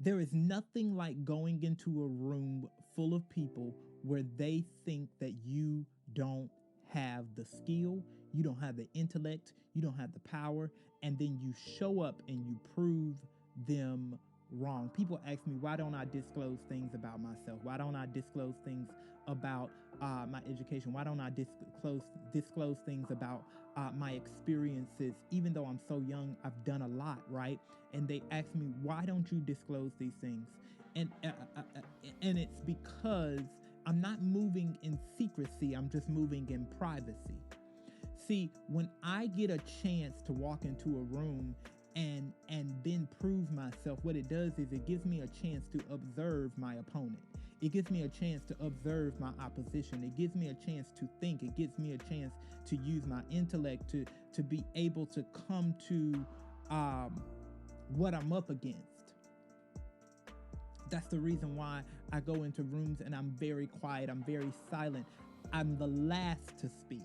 There is nothing like going into a room full of people where they think that you don't have the skill, you don't have the intellect, you don't have the power, and then you show up and you prove them wrong. People ask me, why don't I disclose things about myself? Why don't I disclose things about my education? Why don't I disclose things about my experiences? Even though I'm so young, I've done a lot, right? And they ask me, why don't you disclose these things? And it's because I'm not moving in secrecy. I'm just moving in privacy. See, when I get a chance to walk into a room and then prove myself, what it does is it gives me a chance to observe my opponent. It gives me a chance to observe my opposition. It gives me a chance to think. It gives me a chance to use my intellect to be able to come to what I'm up against. That's the reason why I go into rooms and I'm very quiet. I'm very silent. I'm the last to speak.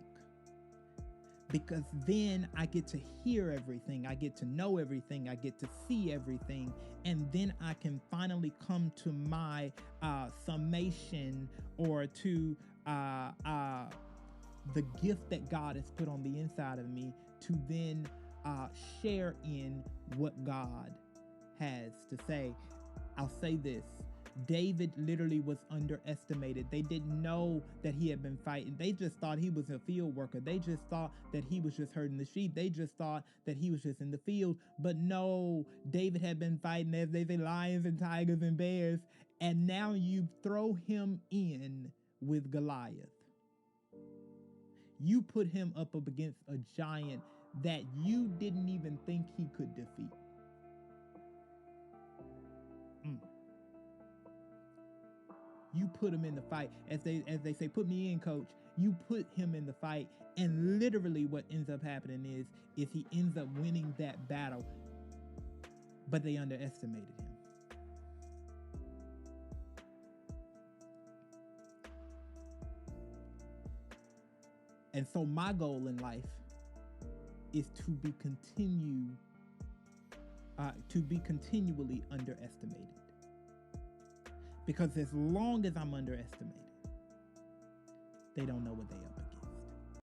Because then I get to hear everything, I get to know everything, I get to see everything, and then I can finally come to my summation or to the gift that God has put on the inside of me to then share in what God has to say. I'll say this. David literally was underestimated. They didn't know that he had been fighting. They just thought he was a field worker. They just thought that he was just herding the sheep. They just thought that he was just in the field. But no, David had been fighting, as they say, lions and tigers and bears. And now you throw him in with Goliath. You put him up against a giant that you didn't even think he could defeat. You put him in the fight. As they say, put me in, coach. You put him in the fight, and literally what ends up happening is he ends up winning that battle, but they underestimated him. And so my goal in life is to be continually underestimated. Because as long as I'm underestimated, they don't know what they up against.